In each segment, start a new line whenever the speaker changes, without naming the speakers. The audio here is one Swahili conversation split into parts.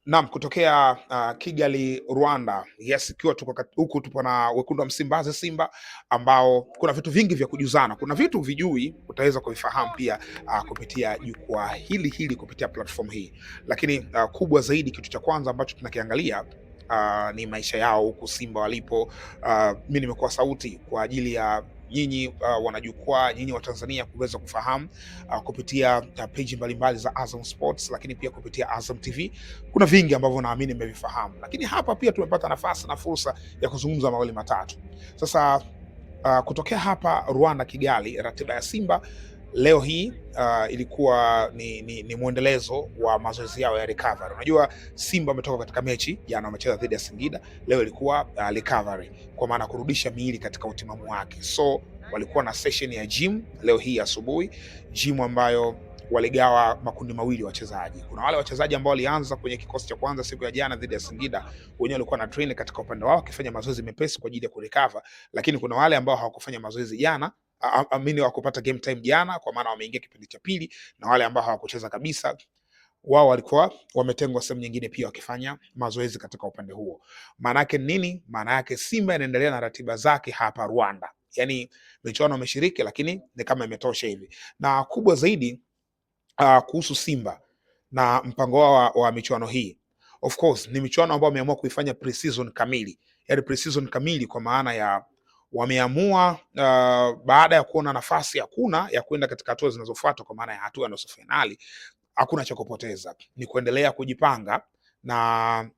Naam, kutokea Kigali, Rwanda. Yes, ikiwa huku tupo na wekundu wa Msimbazi Simba, ambao kuna vitu vingi vya kujuzana. Kuna vitu vijui utaweza kuvifahamu pia kupitia jukwaa hili kupitia platform hii, lakini kubwa zaidi, kitu cha kwanza ambacho tunakiangalia ni maisha yao huku Simba walipo. Mimi nimekuwa sauti kwa ajili ya nyinyi wanajukwaa, nyinyi wa Tanzania kuweza kufahamu kupitia page mbalimbali za Azam Sports, lakini pia kupitia Azam TV. Kuna vingi ambavyo naamini mmevifahamu, lakini hapa pia tumepata nafasi na fursa ya kuzungumza mawili matatu. Sasa kutokea hapa Rwanda, Kigali, ratiba ya Simba leo hii ilikuwa ni mwendelezo wa mazoezi yao ya recovery. Unajua Simba wametoka katika mechi jana, wamecheza dhidi ya Singida. Leo ilikuwa recovery, kwa maana kurudisha miili katika utimamu wake. So walikuwa na session ya gym leo hii asubuhi, gym ambayo waligawa makundi mawili wachezaji. Kuna wale wachezaji ambao walianza kwenye kikosi cha kwanza siku ya jana dhidi ya Singida, wenyewe walikuwa na train katika upande wao wakifanya mazoezi mepesi kwa ajili ya kurecover, lakini kuna wale ambao hawakufanya mazoezi jana, amini wakupata game time jana, kwa maana wameingia kipindi cha pili, na wale ambao hawakucheza kabisa, wao walikuwa wametengwa sehemu nyingine pia wakifanya mazoezi katika upande huo. Maana yake nini? Maana yake Simba inaendelea na ratiba zake hapa Rwanda. Yaani michuano wameshiriki, lakini ni kama imetosha hivi. Na kubwa zaidi kuhusu Simba na mpango wao wa michuano hii, of course ni michuano ambayo wameamua kuifanya pre-season kamili. Yaani pre-season kamili kwa maana ya wameamua baada ya kuona nafasi hakuna ya kwenda katika hatua zinazofuata, kwa maana ya hatua ya nusu finali, hakuna cha kupoteza, ni kuendelea kujipanga na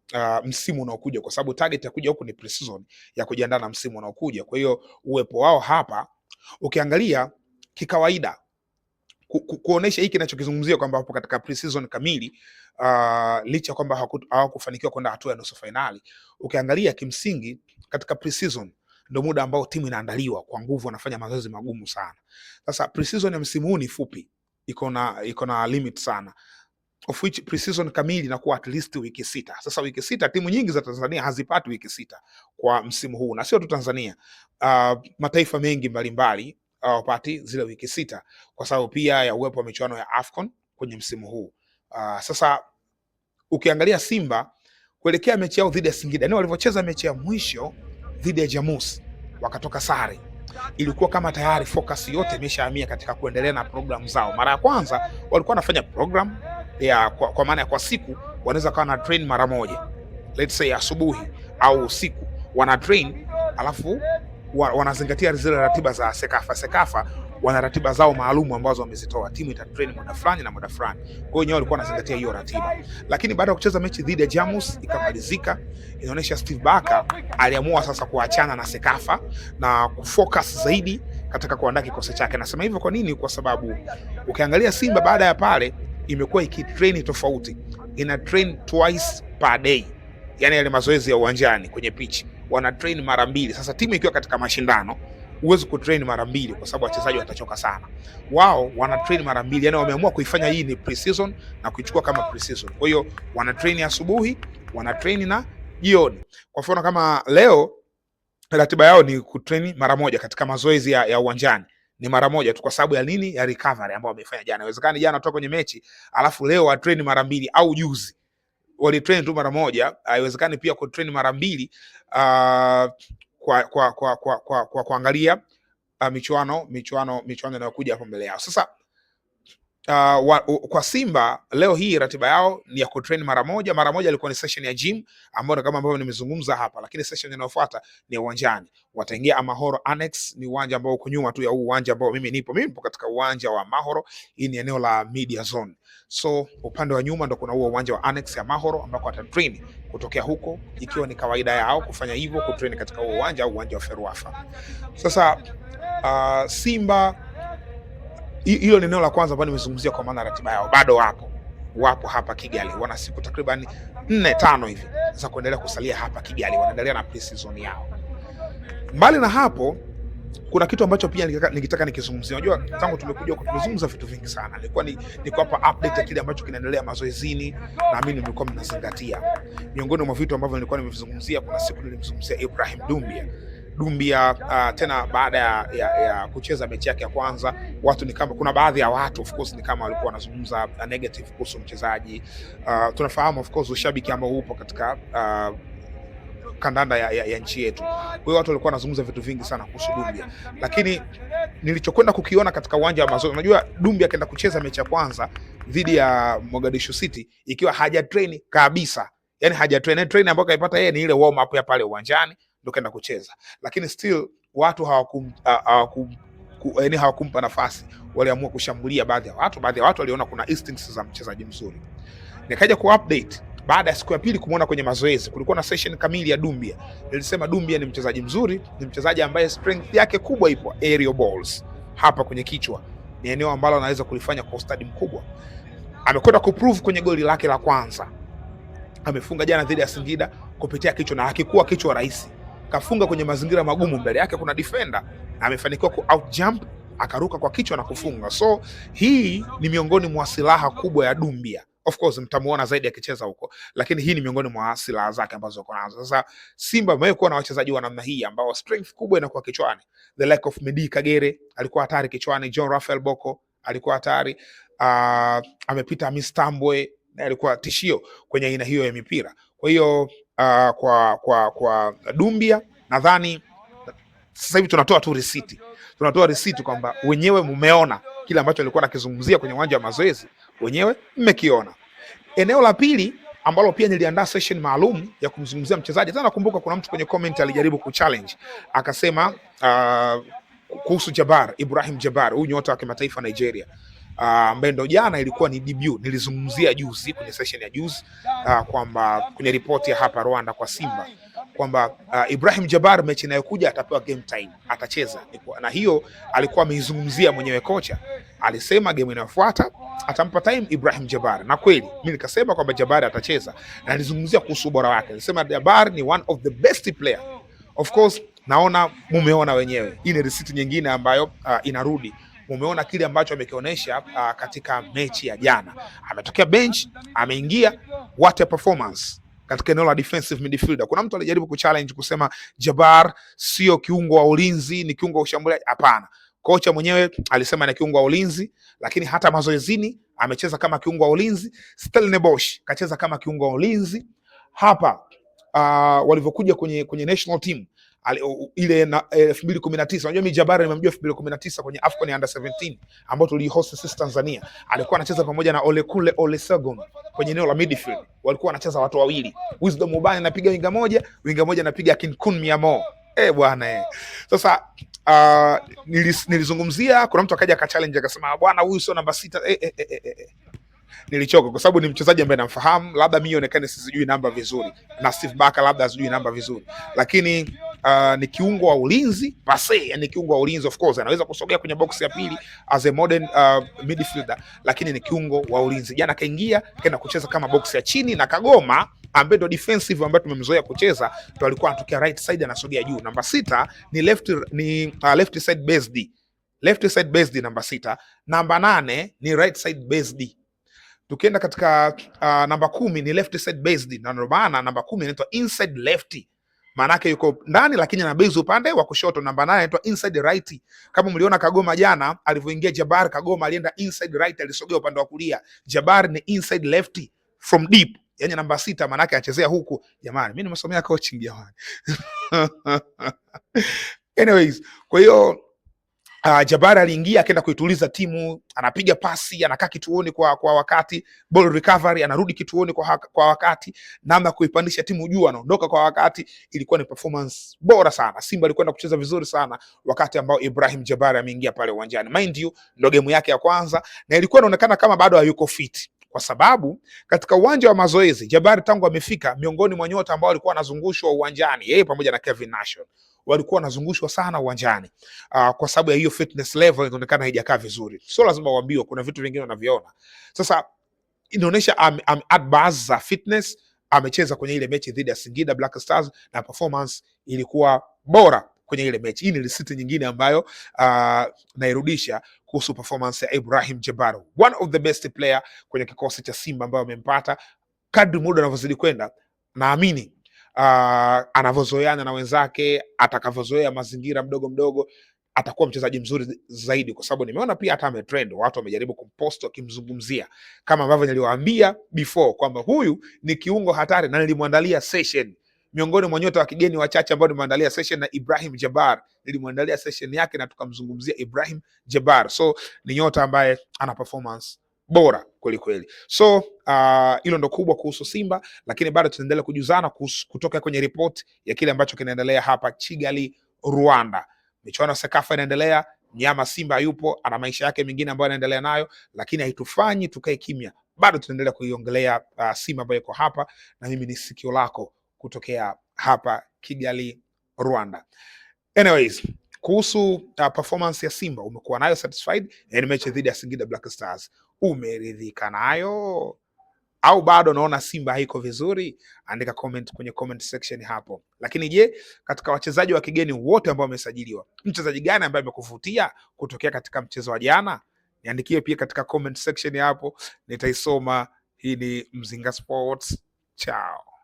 msimu unaokuja, kwa sababu target ya kuja huku ni pre-season, ya kujiandaa na msimu unaokuja. Kwa hiyo uwepo wao hapa, ukiangalia kikawaida, kuonesha hiki ninachokizungumzia kwamba hapo katika pre-season kamili, licha kwamba hawakufanikiwa kwenda hatua ya nusu finali. Ukiangalia kimsingi katika pre-season ndio muda ambao timu inaandaliwa kwa nguvu, wanafanya mazoezi magumu sana. Sasa pre-season ya msimu huu ni fupi, iko na limit sana, of which pre-season kamili inakuwa at least wiki 6. Sasa wiki 6 timu nyingi za Tanzania hazipati wiki 6 kwa msimu huu, na sio tu Tanzania, mataifa mengi mbalimbali hawapati zile wiki 6 kwa sababu pia ya uwepo wa michuano ya AFCON kwenye msimu huu. Sasa ukiangalia Simba kuelekea mechi yao dhidi ya Singida, ndio walivyocheza mechi ya mwisho dhidi ya Jamus wakatoka sare, ilikuwa kama tayari focus yote imeshahamia katika kuendelea na program zao. Mara ya kwanza walikuwa wanafanya program ya kwa maana ya kwa siku wanaweza kawa na train mara moja, let's say asubuhi au usiku wana train, alafu wanazingatia zile ratiba za Sekafa wana ratiba zao maalumu ambazo wamezitoa, timu ita train muda fulani na muda fulani. Kwa hiyo walikuwa wanazingatia hiyo ratiba, lakini baada ya kucheza mechi dhidi ya Jamus ikamalizika, inaonyesha Steve Barker aliamua sasa kuachana na Sekafa na kufocus zaidi katika kuandaa kikosi chake. Nasema hivyo kwa nini? Kwa sababu ukiangalia Simba baada ya pale imekuwa ikitrain tofauti, ina train twice per day, yani yale mazoezi ya uwanjani kwenye pitch wana train mara mbili. Sasa timu ikiwa katika mashindano huwezi kutrain mara mbili kwa sababu wachezaji watachoka sana. Wao wana train mara mbili, yani wameamua kuifanya hii ni pre-season na kuichukua kama pre-season. Kwa hiyo wana train asubuhi, wana train na jioni. Kwa mfano kama leo ratiba yao ni kutrain mara moja katika mazoezi ya uwanjani, ni mara moja tu. Kwa sababu ya nini? Ya recovery ambayo wamefanya jana. Inawezekana jana kutoka kwenye mechi alafu leo wa train mara mbili, au juzi walitrain tu mara moja. Haiwezekani pia kutrain mara mbili kwa kuangalia michuano inayokuja hapo mbele yao. Sasa kwa Simba leo hii ratiba yao ni ya kutrain mara moja ilikuwa ni session ya gym ambayo kama ambavyo nimezungumza hapa, lakini session inayofuata ni ya uwanjani. Wataingia Amahoro Annex, ni uwanja ambao uko nyuma tu ya huu uwanja ambao mimi nipo katika uwanja wa Amahoro. Hii ni eneo la media zone, so upande wa nyuma ndo kuna huo uwanja wa Annex ya Amahoro ambako watatrain kutokea huko, ikiwa ni kawaida yao kufanya hivyo, kutrain katika huo uwanja au uwanja wa Ferwafa. Sasa Simba, hilo ni eneo la kwanza ambalo nimezungumzia, kwa maana ratiba yao bado wapo hapa Kigali, wana siku takriban 4-5 hivi za kuendelea kusalia hapa Kigali, wanaendelea na pre-season yao. Mbali na hapo, kuna kitu ambacho pia nikitaka nikizungumzia. Unajua tangu tumekuja huko tumezungumza vitu vingi sana, nilikuwa niko hapa update ya kile ambacho kinaendelea mazoezini, na mimi nilikuwa mnazingatia. Miongoni mwa vitu ambavyo nilikuwa nimevizungumzia, kuna siku nilimzungumzia Ibrahim Dumbia, Dumbia tena baada ya kucheza mechi yake ya kwanza, watu ni kama, kuna baadhi ya watu of course ni kama walikuwa wanazungumza negative kuhusu mchezaji. Tunafahamu of course ushabiki ambao upo katika kandanda ya nchi yetu. Kwa hiyo watu walikuwa wanazungumza vitu vingi sana kuhusu Dumbia, lakini nilichokwenda kukiona katika uwanja wa mazoezi, unajua Dumbia akaenda kucheza mechi ya kwanza dhidi ya Mogadishu City ikiwa haja train kabisa, yani haja train ambayo kaipata yeye ni ile warm up ya pale uwanjani ndio kaenda kucheza, lakini still watu hawakumpa nafasi, waliamua kushambulia baadhi ya watu waliona kuna instincts za mchezaji mzuri. Nikaja ku update baada ya siku ya pili kumuona kwenye mazoezi, kulikuwa na session kamili ya Dumbia. Nilisema Dumbia ni mchezaji mzuri, ni mchezaji ambaye strength yake kubwa ipo aerial balls, hapa kwenye kichwa ni eneo ambalo anaweza kulifanya kwa ustadi mkubwa. Amekwenda kuprove kwenye goli lake la kwanza, amefunga jana dhidi ya Singida kupitia kichwa, na hakikuwa kichwa rahisi, kafunga kwenye mazingira magumu, mbele yake kuna defender na amefanikiwa ku out jump, akaruka kwa kichwa na kufunga. So hii ni miongoni mwa silaha kubwa ya Dumbia. Of course mtamuona zaidi akicheza huko, lakini hii ni miongoni mwa silaha zake ambazo uko nazo. Sasa Simba amekuwa na wachezaji wa namna hii ambao strength kubwa inakuwa kichwani. The lack of Medi Kagere alikuwa hatari kichwani, John Raphael Boko alikuwa hatari, amepita Hamis Tambwe na alikuwa tishio kwenye aina hiyo ya mipira. Kwa hiyo kwa Dumbia nadhani sasa hivi tunatoa tu receipt kwamba wenyewe mmeona kile ambacho alikuwa anakizungumzia kwenye uwanja wa mazoezi, wenyewe mmekiona. Eneo la pili ambalo pia niliandaa session maalum ya kumzungumzia mchezaji. Tena nakumbuka kuna mtu kwenye comment alijaribu kuchallenge akasema kuhusu Ibrahim Jabbar, huyu nyota wa kimataifa Nigeria, ambaye ndo jana ilikuwa ni debut. Nilizungumzia juzi kwenye session ya juzi kwamba kwenye ripoti ya hapa Rwanda kwa Simba kwamba Ibrahim Jabbar mechi inayokuja atapewa game time, atacheza, na hiyo alikuwa ameizungumzia mwenyewe kocha. Alisema game inayofuata atampa time Ibrahim Jabbar, na kweli mimi nikasema kwamba Jabbar atacheza, na nilizungumzia kuhusu ubora wake. Nilisema Jabbar ni one of the best player. Of course naona mumeona wenyewe, hii ni receipt nyingine ambayo inarudi. Mumeona kile ambacho amekionyesha katika mechi ya jana. Ametokea bench, ameingia, what a performance katika eneo la defensive midfielder. Kuna mtu alijaribu kuchallenge kusema Jabbar sio kiungo wa ulinzi, ni kiungo wa ushambuliaji. Hapana, kocha mwenyewe alisema ni kiungo wa ulinzi, lakini hata mazoezini amecheza kama kiungo wa ulinzi. Stellenbosch kacheza kama kiungo wa ulinzi. Hapa walivyokuja kwenye national team ile 2019, unajua mimi Jabbar nimemjua 2019 kwenye AFCON under 17 ambao tulihost sisi Tanzania. Alikuwa anacheza pamoja na Olekule Olusegun kwenye eneo la midfield. Walikuwa wanacheza watu wawili, Wisdom Ubani anapiga winga moja anapiga Kinkun Miamo. Bwana sasa nilizungumzia, kuna mtu akaja akachallenge akasema bwana huyu sio namba 6. Nilichoka kwa sababu ni mchezaji ambaye namfahamu, labda mimi ionekane sijui namba vizuri na Steve Barker labda asijui namba vizuri, lakini ni kiungo wa ulinzi pase, yani kiungo wa ulinzi. Of course anaweza kusogea kwenye box ya pili as a modern midfielder, lakini ni kiungo wa ulinzi. Jana kaingia kaenda kucheza kama box ya chini, na Kagoma ambaye ndo defensive ambaye tumemzoea kucheza ndo alikuwa anatokea right side anasogea juu. Namba 6 ni left side based namba 6. Namba 8 ni right side based. Tukienda katika namba 10 ni left side based, na ndio maana namba 10 inaitwa inside lefty. Maana yake yuko ndani lakini ana base upande wa kushoto. Namba 8 inaitwa inside right. Kama mliona Kagoma jana alivyoingia Jabbar, Kagoma alienda inside right, alisogea upande wa kulia. Jabbar ni inside lefty from deep. Yaani namba 6 maana yake anachezea huku. Jamani, mimi nimesomea coaching jamani. Anyways, kwa hiyo Jabbar aliingia akaenda kuituliza timu, anapiga pasi, anakaa kituoni kwa wakati, ball recovery, anarudi kituoni kwa wakati, namna kuipandisha timu juu, anaondoka kwa wakati. Ilikuwa ni performance bora sana. Simba alikwenda kucheza vizuri sana wakati ambao Ibrahim Jabbar ameingia pale uwanjani. Mind you, ndio game yake ya kwanza na ilikuwa inaonekana kama bado hayuko fit, kwa sababu katika uwanja wa mazoezi Jabbar tangu amefika, miongoni mwa nyota ambao walikuwa wanazungushwa uwanjani, yeye pamoja na Kevin Nation walikuwa wanazungushwa sana uwanjani kwa sababu ya hiyo fitness level inaonekana haijakaa vizuri. Sio lazima uambiwe, kuna vitu vingine unaviona. Sasa inaonyesha advance za fitness. Amecheza kwenye ile mechi dhidi ya Singida Black Stars na performance ilikuwa bora kwenye ile mechi. Hii ni receipt nyingine ambayo nairudisha kuhusu performance ya Ibrahim Jabbar, one of the best player kwenye kikosi cha Simba ambayo amempata. Kadri muda unavyozidi kwenda, naamini anavyozoeana na wenzake, atakavyozoea mazingira mdogo mdogo, atakuwa mchezaji mzuri zaidi, kwa sababu nimeona pia hata ametrend, watu wamejaribu kumpost wakimzungumzia, kama ambavyo niliwaambia before kwamba huyu ni kiungo hatari, na nilimwandalia session miongoni mwa nyota wa kigeni wachache ambao nimeandalia session na Ibrahim Jabbar. Nilimwandalia session yake na tukamzungumzia Ibrahim Jabbar, so ni nyota ambaye ana performance bora kweli kweli. So hilo ndo kubwa kuhusu Simba, lakini bado tunaendelea kujuzana kutoka kwenye report ya kile ambacho kinaendelea hapa Kigali, Rwanda. Michuano ya Sekafa inaendelea, mnyama Simba yupo, ana maisha yake mengine ambayo anaendelea nayo, lakini haitufanyi tukae kimya. Bado tunaendelea kuiongelea Simba ambayo iko hapa, na mimi ni sikio lako kutokea hapa Kigali, Rwanda. Anyways, kuhusu performance ya Simba, umekuwa nayo satisfied? Yani mechi dhidi ya Singida Black Stars umeridhika nayo au bado unaona Simba haiko vizuri? Andika comment kwenye comment section hapo. Lakini je, katika wachezaji wa kigeni wote ambao wamesajiliwa, mchezaji gani ambaye amekuvutia kutokea katika mchezo wa jana? Niandikie pia katika comment section hapo, nitaisoma. Hii ni Mzinga Sports. Ciao.